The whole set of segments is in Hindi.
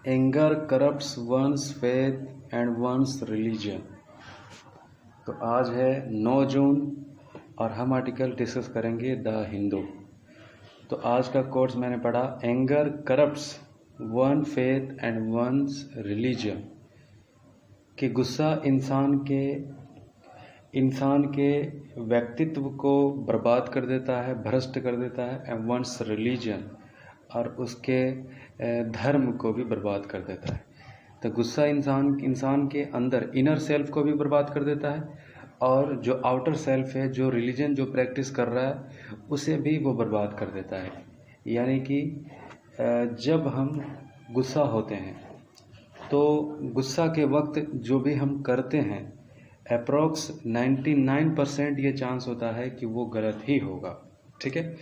Anger corrupts one's faith and one's religion. तो आज है 9 जून और हम आर्टिकल डिस्कस करेंगे द हिंदू। तो आज का कोर्स मैंने पढ़ा anger corrupts one faith and one's religion, कि गुस्सा इंसान के व्यक्तित्व को बर्बाद कर देता है, भ्रष्ट कर देता है, एंड वंस रिलीजन और उसके धर्म को भी बर्बाद कर देता है। तो गुस्सा इंसान के अंदर इनर सेल्फ को भी बर्बाद कर देता है और जो आउटर सेल्फ है, जो रिलीजन जो प्रैक्टिस कर रहा है, उसे भी वो बर्बाद कर देता है। यानी कि जब हम गुस्सा होते हैं तो गुस्सा के वक्त जो भी हम करते हैं अप्रॉक्स 99% ये चांस होता है कि वो गलत ही होगा। ठीक है,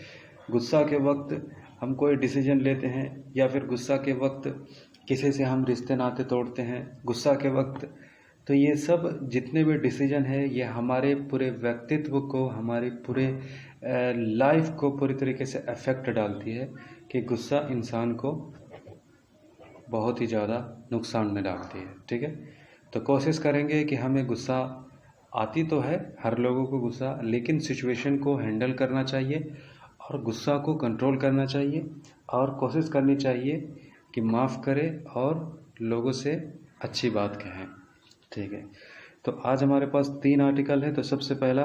गुस्सा के वक्त हम कोई डिसीजन लेते हैं या फिर गुस्सा के वक्त किसी से हम रिश्ते नाते तोड़ते हैं गुस्सा के वक्त, तो ये सब जितने भी डिसीजन है ये हमारे पूरे व्यक्तित्व को, हमारे पूरे लाइफ को पूरी तरीके से अफेक्ट डालती है कि गुस्सा इंसान को बहुत ही ज़्यादा नुकसान में डालती है। ठीक है, तो कोशिश करेंगे कि हमें गुस्सा आती तो है हर लोगों को गुस्सा, लेकिन सिचुएशन को हैंडल करना चाहिए और गुस्सा को कंट्रोल करना चाहिए और कोशिश करनी चाहिए कि माफ़ करें और लोगों से अच्छी बात कहें। ठीक है, तो आज हमारे पास 3 आर्टिकल है। तो सबसे पहला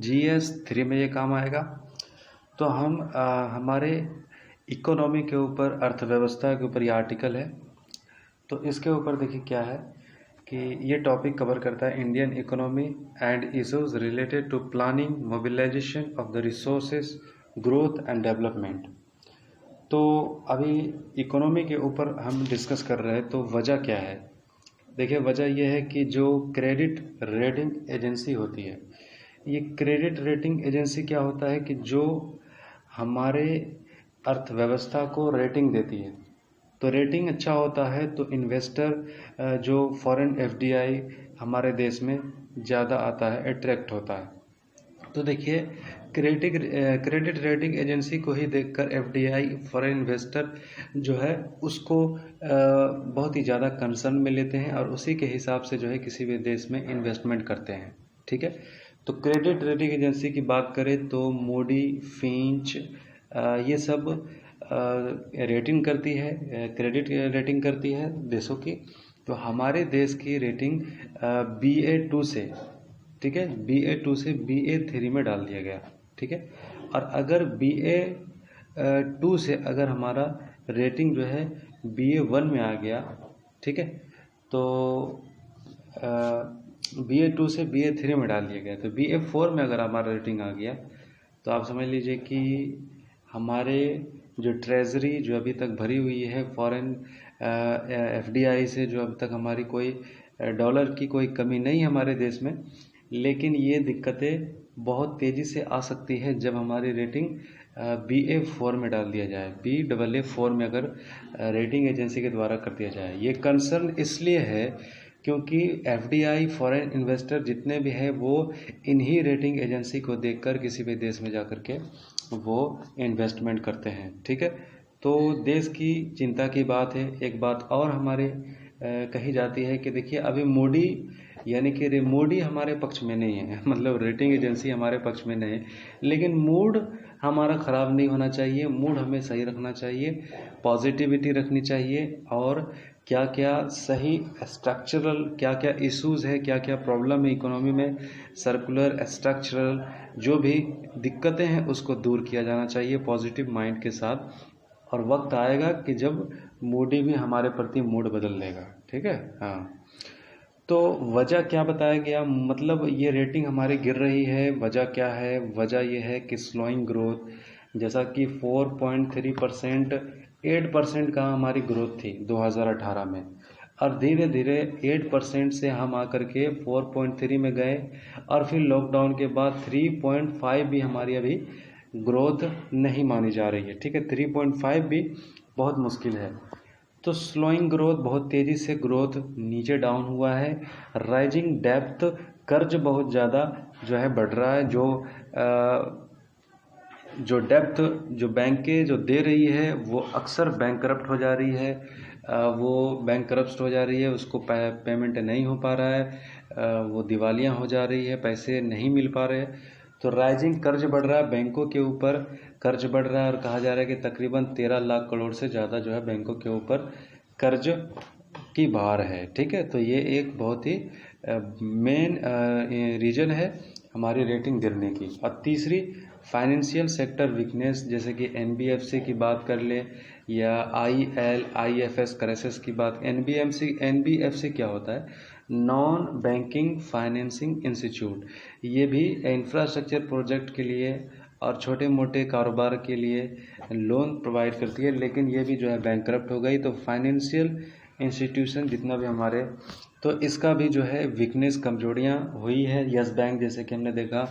GS 3 में ये काम आएगा। तो हम हमारे इकोनॉमी के ऊपर, अर्थव्यवस्था के ऊपर ये आर्टिकल है। तो इसके ऊपर देखिए क्या है कि ये टॉपिक कवर करता है Indian economy and issues related to planning, mobilisation of the resources, growth and development. तो अभी इकोनॉमी के ऊपर हम डिस्कस कर रहे हैं। तो वजह क्या है? देखिए, वजह यह है कि जो क्रेडिट रेटिंग एजेंसी होती है, ये क्रेडिट रेटिंग एजेंसी क्या होता है कि जो हमारे अर्थव्यवस्था को रेटिंग देती है। तो रेटिंग अच्छा होता है तो इन्वेस्टर जो फॉरेन FDI हमारे देश में ज़्यादा आता है, अट्रैक्ट होता है। तो देखिए, क्रेडिट रेटिंग एजेंसी को ही देखकर FDI फॉरेन इन्वेस्टर जो है उसको बहुत ही ज़्यादा कंसर्न में लेते हैं और उसी के हिसाब से जो है किसी भी देश में इन्वेस्टमेंट करते हैं। ठीक है, तो क्रेडिट रेटिंग एजेंसी की बात करें तो मूडी, फिंच, ये सब रेटिंग करती है, क्रेडिट रेटिंग करती है देशों की। तो हमारे देश की रेटिंग BA2 से, ठीक है, BA2 से BA3 में डाल दिया गया। ठीक है, और अगर BA2 से अगर हमारा रेटिंग जो है BA1 में आ गया, ठीक है, तो BA2 से BA3 में डाल दिया गया। तो BA4 में अगर हमारा रेटिंग आ गया तो आप समझ लीजिए कि हमारे जो ट्रेजरी जो अभी तक भरी हुई है फॉरेन FDI से, जो अभी तक हमारी कोई डॉलर की कोई कमी नहीं है हमारे देश में, लेकिन ये दिक्कतें बहुत तेज़ी से आ सकती है जब हमारी रेटिंग BA4 में डाल दिया जाए, BAA4 में अगर रेटिंग एजेंसी के द्वारा कर दिया जाए। ये कंसर्न इसलिए है क्योंकि FDI फॉरेन इन्वेस्टर जितने भी हैं वो इन्हीं रेटिंग एजेंसी को देखकर किसी भी देश में जाकर के वो इन्वेस्टमेंट करते हैं। ठीक है, तो देश की चिंता की बात है। एक बात और हमारे कही जाती है कि देखिए, अभी मोदी यानी कि मोदी हमारे पक्ष में नहीं है, मतलब रेटिंग एजेंसी हमारे पक्ष में नहीं है, लेकिन मूड हमारा ख़राब नहीं होना चाहिए, मूड हमें सही रखना चाहिए, पॉजिटिविटी रखनी चाहिए और क्या क्या सही स्ट्रक्चरल क्या क्या इश्यूज़ है, क्या क्या प्रॉब्लम है इकोनॉमी में, सर्कुलर, स्ट्रक्चरल जो भी दिक्कतें हैं उसको दूर किया जाना चाहिए पॉजिटिव माइंड के साथ। और वक्त आएगा कि जब मोदी भी हमारे प्रति मूड बदल लेगा। ठीक है, हाँ। तो वजह क्या बताया गया, मतलब ये रेटिंग हमारी गिर रही है, वजह क्या है? वजह ये है कि स्लोइंग ग्रोथ, जैसा कि 4.3%, 8% का हमारी ग्रोथ थी 2018 में, और धीरे धीरे 8% से हम आकर के 4.3 में गए और फिर लॉकडाउन के बाद 3.5 भी हमारी अभी ग्रोथ नहीं मानी जा रही है। ठीक है, 3.5 भी बहुत मुश्किल है। तो स्लोइंग ग्रोथ, बहुत तेज़ी से ग्रोथ नीचे डाउन हुआ है। राइजिंग डेप्थ, कर्ज बहुत ज़्यादा जो है बढ़ रहा है, जो जो डेप्थ जो बैंकें जो दे रही है वो अक्सर बैंकरप्ट हो जा रही है, वो बैंकरप्ट हो जा रही है, उसको पेमेंट नहीं हो पा रहा है, वो दिवालियाँ हो जा रही है, पैसे नहीं मिल पा रहे। तो राइजिंग कर्ज बढ़ रहा है, बैंकों के ऊपर कर्ज बढ़ रहा है और कहा जा रहा है कि तकरीबन 13 लाख करोड़ से ज़्यादा जो है बैंकों के ऊपर कर्ज की भार है। ठीक है, तो ये एक बहुत ही मेन रीज़न है हमारी रेटिंग गिरने की। और तीसरी, फाइनेंशियल सेक्टर वीकनेस, जैसे कि एनबीएफसी की बात कर ले या आईएफएस क्राइसिस की बात। एनबीएफसी क्या होता है? Non banking financing institute. ये भी इंफ्रास्ट्रक्चर प्रोजेक्ट के लिए और छोटे मोटे कारोबार के लिए लोन प्रोवाइड करती है, लेकिन ये भी जो है बैंकरप्ट हो गई। तो फाइनेंशियल इंस्टीट्यूशन जितना भी हमारे, तो इसका भी जो है वीकनेस, कमजोरियाँ हुई है। यस बैंक जैसे कि हमने देखा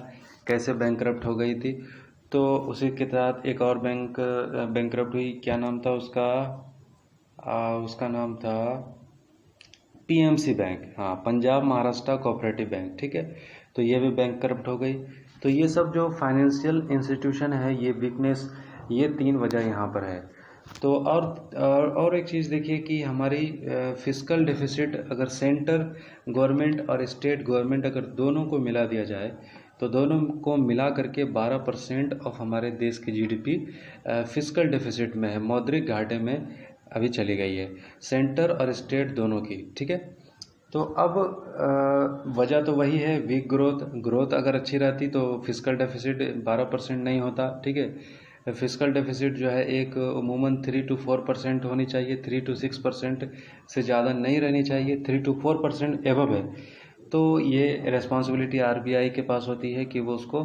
कैसे बैंकरप्ट हो गई थी, तो उसी के तहत एक और बैंक बैंकरप्ट हुई। क्या नाम था उसका? उसका नाम था पीएमसी बैंक, हाँ, पंजाब महाराष्ट्र कोऑपरेटिव बैंक। ठीक है, तो ये भी बैंकरप्ट हो गई। तो ये सब जो फाइनेंशियल इंस्टीट्यूशन है, ये वीकनेस, ये 3 वजह यहाँ पर है। तो और एक चीज़ देखिए कि हमारी फिस्कल डेफिसिट, अगर सेंटर गवर्नमेंट और स्टेट गवर्नमेंट अगर दोनों को मिला दिया जाए, तो दोनों को मिला करके 12% ऑफ हमारे देश की जीडीपी फिस्कल डेफिसिट में है, मौद्रिक घाटे में अभी चली गई है, सेंटर और स्टेट दोनों की। ठीक है, तो अब वजह तो वही है, वीक ग्रोथ अगर अच्छी रहती तो फिस्कल डेफिसिट 12% नहीं होता। ठीक है, फिस्कल डेफिसिट जो है एक अमूमन 3 to 4% होनी चाहिए, 3 to 6% से ज़्यादा नहीं रहनी चाहिए, 3 to 4% एबव है तो ये रिस्पॉन्सिबिलिटी आरबीआई के पास होती है कि वो उसको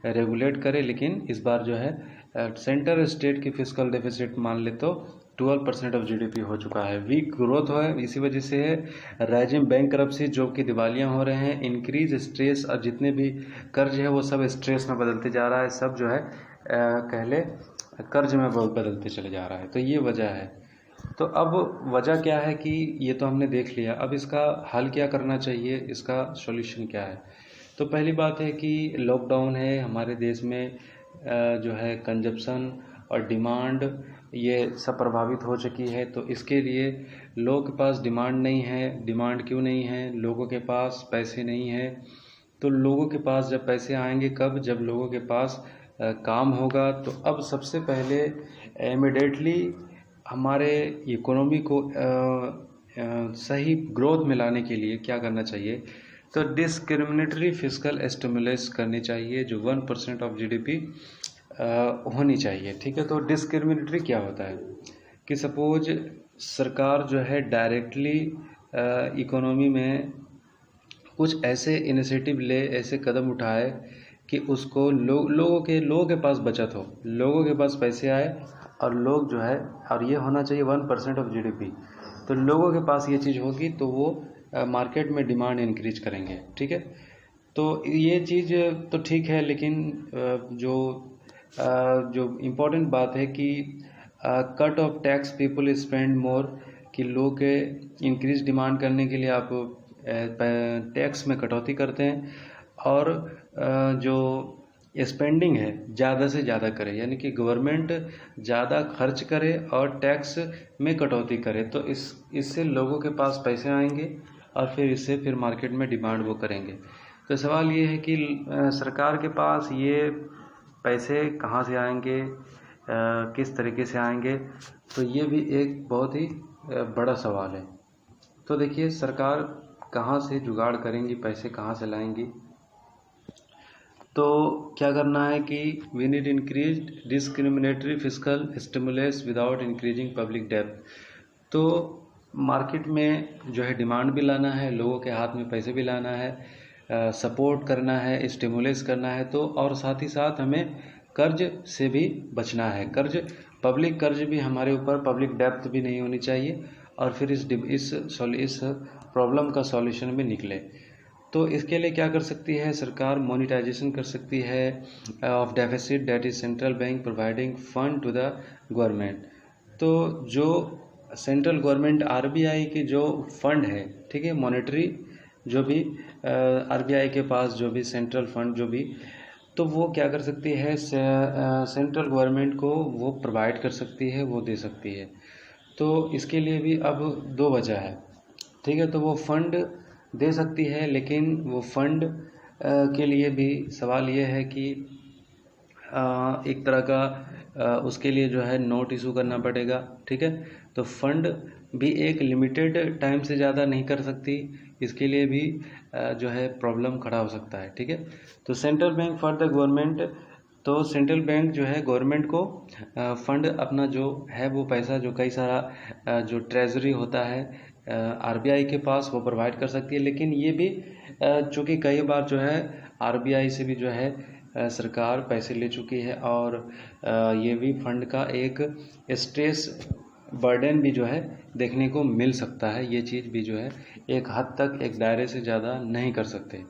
रेगुलेट करे। लेकिन इस बार जो है सेंटर स्टेट की फिस्कल डेफिसिट मान ले तो 12% ऑफ जीडीपी हो चुका है। वीक ग्रोथ है, इसी वजह से है। राइजिंग बैंक करप्सी, जो कि दिवालियाँ हो रहे हैं, इंक्रीज स्ट्रेस, और जितने भी कर्ज है वो सब स्ट्रेस में बदलते जा रहा है, सब जो है कहले कर्ज में बदलते चले जा रहा है। तो ये वजह है। तो अब वजह क्या है कि ये तो हमने देख लिया, अब इसका हल क्या करना चाहिए, इसका सॉल्यूशन क्या है? तो पहली बात है कि लॉकडाउन है हमारे देश में, जो है कंजप्शन और डिमांड ये सब प्रभावित हो चुकी है। तो इसके लिए लोगों के पास डिमांड नहीं है। डिमांड क्यों नहीं है? लोगों के पास पैसे नहीं है। तो लोगों के पास जब पैसे आएंगे कब? जब लोगों के पास काम होगा। तो अब सबसे पहले इमिडिएटली हमारे इकोनॉमी को सही ग्रोथ में लाने के लिए क्या करना चाहिए? तो डिस्क्रिमिनेटरी फिस्कल स्टिमुलस करनी चाहिए, जो 1% ऑफ जीडीपी होनी चाहिए। ठीक है, तो डिस्क्रिमिनेटरी क्या होता है कि सपोज सरकार जो है डायरेक्टली इकोनॉमी में कुछ ऐसे इनिशिएटिव ले, ऐसे कदम उठाए कि उसको लोगों के पास बचत हो, लोगों के पास पैसे आए और लोग जो है, और ये होना चाहिए 1% ऑफ जीडीपी। तो लोगों के पास ये चीज़ होगी तो वो मार्केट में डिमांड इंक्रीज करेंगे। ठीक है, तो ये चीज़ तो ठीक है, लेकिन जो इम्पोर्टेंट बात है कि cut off tax people spend more, कि लोग के इंक्रीज डिमांड करने के लिए आप टैक्स में कटौती करते हैं, और जो स्पेंडिंग है ज़्यादा से ज़्यादा करे, यानी कि गवर्नमेंट ज़्यादा खर्च करे और टैक्स में कटौती करे। तो इससे लोगों के पास पैसे आएंगे और फिर इससे फिर मार्केट में डिमांड वो करेंगे। तो सवाल ये है कि सरकार के पास ये पैसे कहाँ से आएंगे, किस तरीके से आएंगे? तो ये भी एक बहुत ही बड़ा सवाल है। तो देखिए, सरकार कहाँ से जुगाड़ करेंगी, पैसे कहाँ से लाएंगी? तो क्या करना है कि we need increase discriminatory fiscal stimulus without increasing public डेब्ट। तो मार्केट में जो है डिमांड भी लाना है, लोगों के हाथ में पैसे भी लाना है, सपोर्ट करना है, स्टिमुलस करना है। तो और साथ ही साथ हमें कर्ज से भी बचना है। पब्लिक कर्ज भी हमारे ऊपर, पब्लिक डेब्ट भी नहीं होनी चाहिए, और फिर इस प्रॉब्लम का सॉल्यूशन भी निकले। तो इसके लिए क्या कर सकती है सरकार? मोनिटाइजेशन कर सकती है of deficit, that is central bank providing fund to the government. तो जो सेंट्रल गवर्नमेंट आरबीआई की जो फंड है, ठीक है, मॉनेटरी, जो भी आरबीआई के पास जो भी सेंट्रल फंड जो भी तो वो क्या कर सकती है, सेंट्रल गवर्नमेंट को वो प्रोवाइड कर सकती है, वो दे सकती है। तो इसके लिए भी अब दो वजह है, ठीक है। तो वो फंड दे सकती है, लेकिन वो फंड के लिए भी सवाल ये है कि एक तरह का उसके लिए जो है नोट इशू करना पड़ेगा, ठीक है। तो फंड भी एक लिमिटेड टाइम से ज़्यादा नहीं कर सकती, इसके लिए भी जो है प्रॉब्लम खड़ा हो सकता है, ठीक है। तो central bank for the government, तो सेंट्रल बैंक जो है गवर्नमेंट को फंड अपना जो है वो पैसा जो कई सारा जो ट्रेजरी होता है आरबीआई के पास वो प्रोवाइड कर सकती है। लेकिन ये भी चूँकि कई बार जो है आरबीआई से भी जो है सरकार पैसे ले चुकी है, और ये भी फंड का एक स्ट्रेस बर्डन भी जो है देखने को मिल सकता है। ये चीज़ भी जो है एक हद तक एक दायरे से ज़्यादा नहीं कर सकते।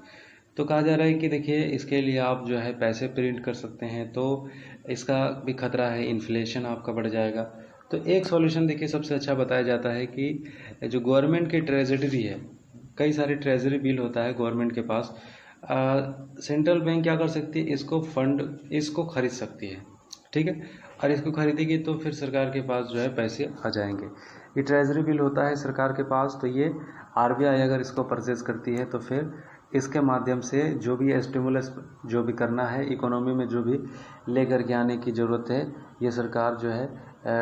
तो कहा जा रहा है कि देखिए इसके लिए आप जो है पैसे प्रिंट कर सकते हैं, तो इसका भी खतरा है, इन्फ्लेशन आपका बढ़ जाएगा। तो एक सॉल्यूशन देखिए सबसे अच्छा बताया जाता है कि जो गवर्नमेंट की ट्रेजरी है, कई सारे ट्रेजरी बिल होता है गवर्नमेंट के पास, सेंट्रल बैंक क्या कर सकती है, इसको खरीद सकती है, ठीक है। और इसको खरीदेगी तो फिर सरकार के पास जो है पैसे आ जाएंगे। ये ट्रेजरी बिल होता है सरकार के पास, तो ये आरबीआई अगर इसको परचेज करती है तो फिर इसके माध्यम से जो भी स्टिमुलस जो भी करना है इकोनॉमी में, जो भी लेकर के आने की ज़रूरत है, ये सरकार जो है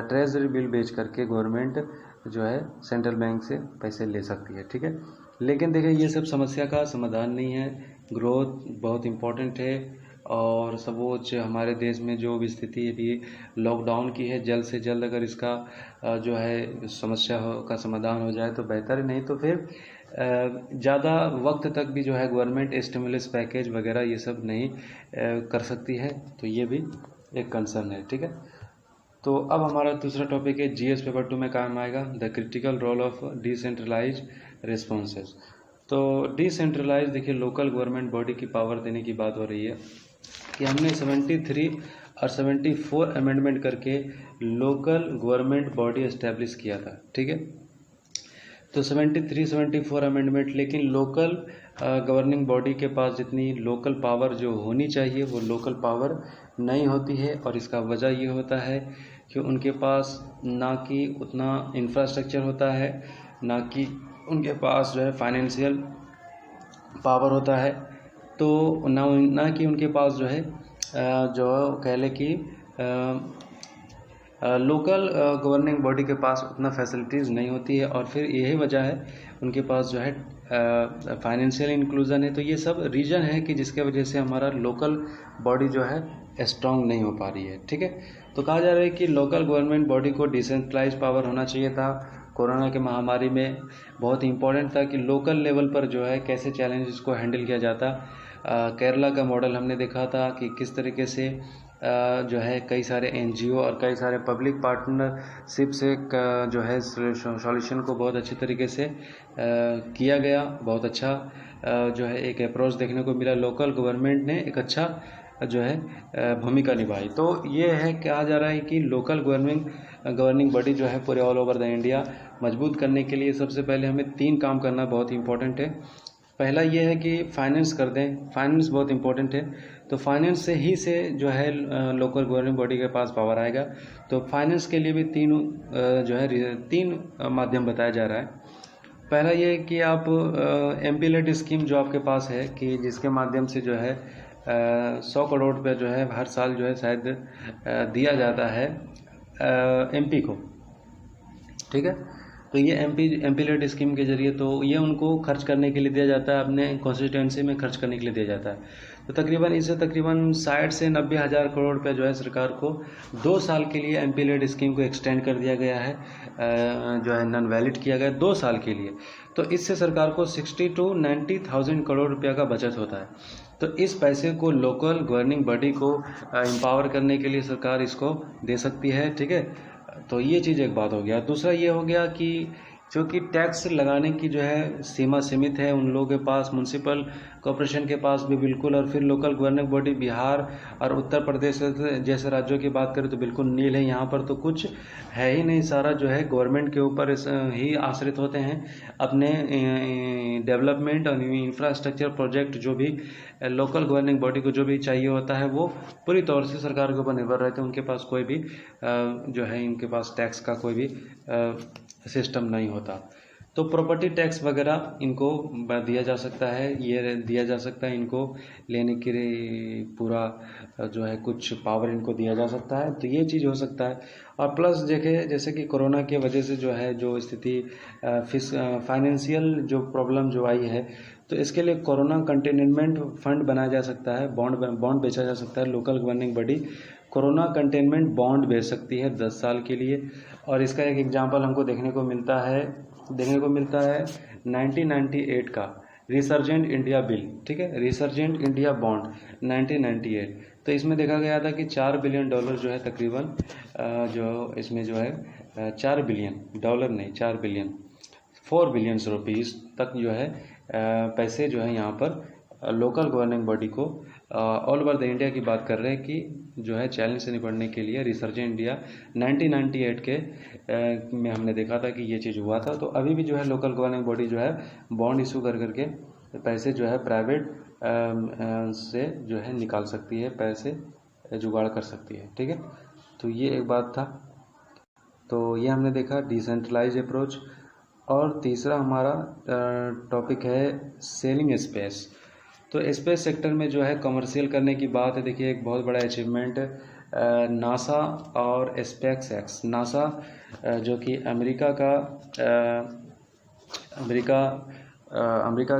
ट्रेजरी बिल बेच करके गवर्नमेंट जो है सेंट्रल बैंक से पैसे ले सकती है, ठीक है। लेकिन देखिए ये सब समस्या का समाधान नहीं है। ग्रोथ बहुत इम्पोर्टेंट है, और सर्वोच्च हमारे देश में जो भी स्थिति अभी लॉकडाउन की है, जल्द से जल्द अगर इसका जो है समस्या का समाधान हो जाए तो बेहतर है, नहीं तो फिर ज़्यादा वक्त तक भी जो है गवर्नमेंट स्टिमुलस पैकेज वगैरह ये सब नहीं कर सकती है। तो ये भी एक कंसर्न है, ठीक है। तो अब हमारा दूसरा टॉपिक है जीएस पेपर 2 में काम आएगा, the critical role of decentralise responses. तो डिसेंट्रलाइज देखिए लोकल गवर्नमेंट बॉडी की पावर देने की बात हो रही है कि हमने 73 और 74 अमेंडमेंट करके लोकल गवर्नमेंट बॉडी एस्टेब्लिश किया था, ठीक है। तो 73 74 अमेंडमेंट, लेकिन लोकल गवर्निंग बॉडी के पास जितनी लोकल पावर जो होनी चाहिए वो लोकल पावर नहीं होती है। और इसका वजह ये होता है कि उनके पास ना कि उतना इंफ्रास्ट्रक्चर होता है, ना कि उनके पास जो है फाइनेंशियल पावर होता है, तो ना कि उनके पास जो है जो कह ले कि लोकल गवर्निंग बॉडी के पास उतना फैसिलिटीज़ नहीं होती है। और फिर यही वजह है उनके पास जो है फाइनेंशियल इंक्लूजन है। तो ये सब रीज़न है कि जिसके वजह से हमारा लोकल बॉडी जो है स्ट्रांग नहीं हो पा रही है, ठीक है। तो कहा जा रहा है कि लोकल गवर्नमेंट बॉडी को डिसेंट्रलाइज पावर होना चाहिए था। कोरोना के महामारी में बहुत इंपॉर्टेंट था कि लोकल लेवल पर जो है कैसे चैलेंजेस को हैंडल किया जाता। केरला का मॉडल हमने देखा था कि किस तरीके से जो है कई सारे एनजीओ और कई सारे पब्लिक पार्टनरशिप से जो है सॉल्यूशन को बहुत अच्छी तरीके से किया गया। बहुत अच्छा जो है एक अप्रोच देखने को मिला, लोकल गवर्नमेंट ने एक अच्छा जो है भूमिका निभाई। तो ये है, कहा जा रहा है कि लोकल गवर्निंग बॉडी जो है पूरे ऑल ओवर द इंडिया मजबूत करने के लिए सबसे पहले हमें 3 काम करना बहुत इंपॉर्टेंट है। पहला ये है कि फाइनेंस कर दें, फाइनेंस बहुत इंपॉर्टेंट है। तो फाइनेंस से जो है लोकल गवर्निंग बॉडी के पास पावर आएगा। तो फाइनेंस के लिए भी 3 माध्यम बताया जा रहा है। पहला ये कि आप एमपी-लेड स्कीम जो आपके पास है कि जिसके माध्यम से जो है 100 करोड़ रुपया जो है हर साल जो है शायद दिया जाता है एमपी को, ठीक है। तो ये एमपी-लेड स्कीम के जरिए तो ये उनको खर्च करने के लिए दिया जाता है, अपने कॉन्स्टिट्यूंसी में खर्च करने के लिए दिया जाता है। तो तकरीबन 60 से 90 हज़ार करोड़ रुपया जो है सरकार को 2 साल के लिए एमपी-लेड स्कीम को एक्सटेंड कर दिया गया है, जो है नॉन वैलिड किया गया 2 साल के लिए। तो इससे सरकार को 60 to 90,000 करोड़ रुपया का बचत होता है। तो इस पैसे को लोकल गवर्निंग बॉडी को एम्पावर करने के लिए सरकार इसको दे सकती है, ठीक है। तो ये चीज़ एक बात हो गया। दूसरा ये हो गया कि क्योंकि टैक्स लगाने की जो है सीमा सीमित है उन लोगों के पास, म्यूनसिपल कॉरपोरेशन के पास भी बिल्कुल, और फिर लोकल गवर्निंग बॉडी बिहार और उत्तर प्रदेश जैसे राज्यों की बात करें तो बिल्कुल नील है। यहाँ पर तो कुछ है ही नहीं, सारा जो है गवर्नमेंट के ऊपर ही आश्रित होते हैं। अपने डेवलपमेंट और इंफ्रास्ट्रक्चर प्रोजेक्ट जो भी लोकल गवर्निंग बॉडी को जो भी चाहिए होता है वो पूरी तौर से सरकार के ऊपर निर्भर रहते हैं। उनके पास कोई भी जो है इनके पास टैक्स का कोई भी सिस्टम नहीं होता। तो प्रॉपर्टी टैक्स वगैरह इनको दिया जा सकता है, ये दिया जा सकता है, इनको लेने के लिए पूरा जो है कुछ पावर इनको दिया जा सकता है। तो ये चीज़ हो सकता है। और प्लस देखें जैसे कि कोरोना की वजह से जो है जो स्थिति फाइनेंशियल जो प्रॉब्लम जो आई है, तो इसके लिए कोरोना कंटेनमेंट फंड बनाया जा सकता है, बॉन्ड बेचा जा सकता है। Local governing body corona containment bond बेच सकती है 10 साल के लिए। और इसका एक एग्जांपल हमको देखने को मिलता है 1998 का रिसर्जेंट इंडिया बिल, ठीक है, रिसर्जेंट इंडिया बॉन्ड 1998। तो इसमें देखा गया था कि $4 बिलियन जो है तकरीबन जो इसमें जो है $4 बिलियन नहीं, 4 बिलियन 4 बिलियन रुपीज़ तक जो है पैसे जो है यहाँ पर लोकल गवर्निंग बॉडी को ऑल ओवर द इंडिया की बात कर रहे हैं कि जो है चैलेंज से निपटने के लिए रिसर्जेंट इंडिया 1998 के में हमने देखा था कि ये चीज़ हुआ था। तो अभी भी जो है लोकल गवर्निंग बॉडी जो है बॉन्ड इशू कर करके पैसे जो है प्राइवेट से जो है निकाल सकती है, पैसे जुगाड़ कर सकती है, ठीक है। तो ये एक बात था। तो ये हमने देखा डिसेंट्रलाइज अप्रोच। और तीसरा हमारा टॉपिक है सेलिंग स्पेस। तो स्पेस सेक्टर में जो है कमर्शियल करने की बात है। देखिए एक बहुत बड़ा अचीवमेंट नासा और स्पेस एक्स। नासा जो कि अमेरिका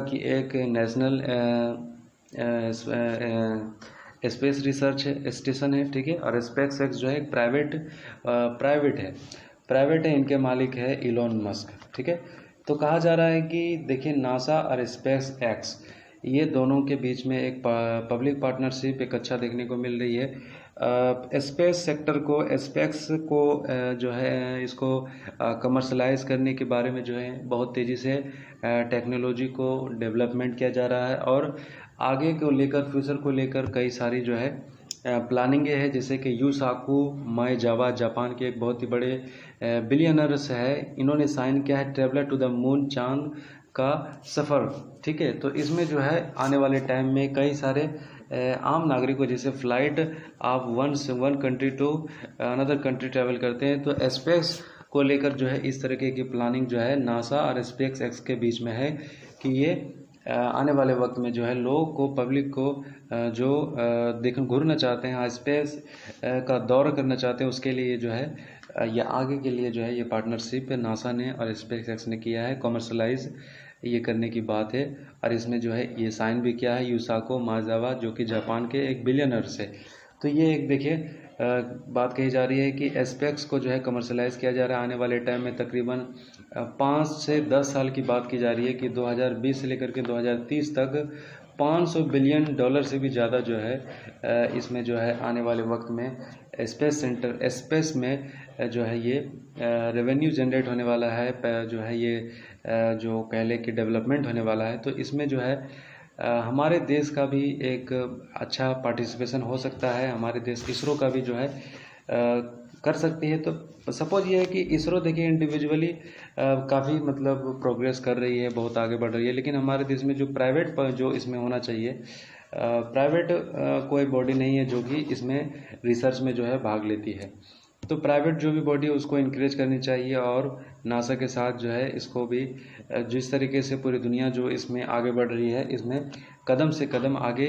की एक नेशनल स्पेस रिसर्च स्टेशन है, ठीक है। और स्पेस एक्स जो है एक प्राइवेट है, इनके मालिक है इलॉन मस्क, ठीक है। तो कहा जा रहा है कि देखिए नासा और स्पेस एक्स ये दोनों के बीच में एक पब्लिक पार्टनरशिप एक अच्छा देखने को मिल रही है। स्पेस सेक्टर को स्पेस को जो है इसको कमर्शलाइज करने के बारे में जो है बहुत तेज़ी से टेक्नोलॉजी को डेवलपमेंट किया जा रहा है। और आगे को लेकर फ्यूचर को लेकर कई सारी जो है प्लानिंग है, जैसे कि यूसाकू माइजावा जापान के एक बहुत ही बड़े बिलियनर्स है, इन्होंने साइन किया है ट्रेवलर टू द मून चांद का सफ़र, ठीक है। तो इसमें जो है आने वाले टाइम में कई सारे आम नागरिकों जैसे फ्लाइट आप one country to another country travel करते हैं, तो स्पेस को लेकर जो है इस तरीके की प्लानिंग जो है नासा और स्पेस एक्स के बीच में है कि ये आने वाले वक्त में जो है लोगों को पब्लिक को जो घूरना चाहते हैं, स्पेस का दौरा करना चाहते हैं, उसके लिए जो है या आगे के लिए जो है ये पार्टनरशिप नासा ने और स्पेस एक्स ने किया है, कमर्शलाइज ये करने की बात है। और इसमें जो है ये साइन भी किया है यूसाको माइजावा जो कि जापान के एक बिलियनर से। तो ये एक देखिए बात कही जा रही है कि स्पेस को जो है कमर्शलाइज किया जा रहा है आने वाले टाइम में। तकरीबन 5 से 10 साल की बात की जा रही है कि 2020 से लेकर के 2030 तक $500 बिलियन से भी ज़्यादा जो है इसमें जो है आने वाले वक्त में स्पेस में जो है ये रेवेन्यू जनरेट होने वाला है, जो है ये जो कह लें कि डेवलपमेंट होने वाला है। तो इसमें जो है हमारे देश का भी एक अच्छा पार्टिसिपेशन हो सकता है, हमारे देश इसरो का भी जो है कर सकती है। तो सपोज ये है कि इसरो देखिए इंडिविजुअली काफ़ी मतलब प्रोग्रेस कर रही है, बहुत आगे बढ़ रही है, लेकिन हमारे देश में जो प्राइवेट जो इसमें होना चाहिए, प्राइवेट कोई बॉडी नहीं है जो कि इसमें रिसर्च में जो है भाग लेती है। तो प्राइवेट जो भी बॉडी है उसको इनक्रेज करनी चाहिए और नासा के साथ जो है इसको भी जिस तरीके से पूरी दुनिया जो इसमें आगे बढ़ रही है इसमें कदम से कदम आगे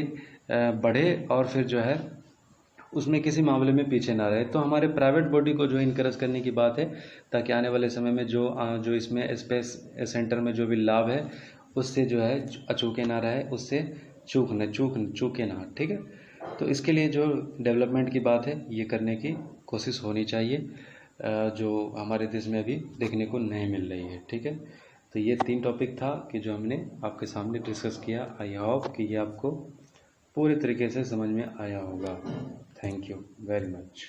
बढ़े और फिर जो है उसमें किसी मामले में पीछे ना रहे। तो हमारे प्राइवेट बॉडी को जो इनकरेज करने की बात है ताकि आने वाले समय में जो इसमें स्पेस सेंटर में जो भी लाभ है उससे जो है अचूके ना रहे, उससे चूके ना, ठीक है। तो इसके लिए जो डेवलपमेंट की बात है ये करने की कोशिश होनी चाहिए जो हमारे देश में अभी देखने को नहीं मिल रही है, ठीक है। तो ये 3 टॉपिक था कि जो हमने आपके सामने डिस्कस किया। आई होप कि ये आपको पूरे तरीके से समझ में आया होगा। Thank you very much.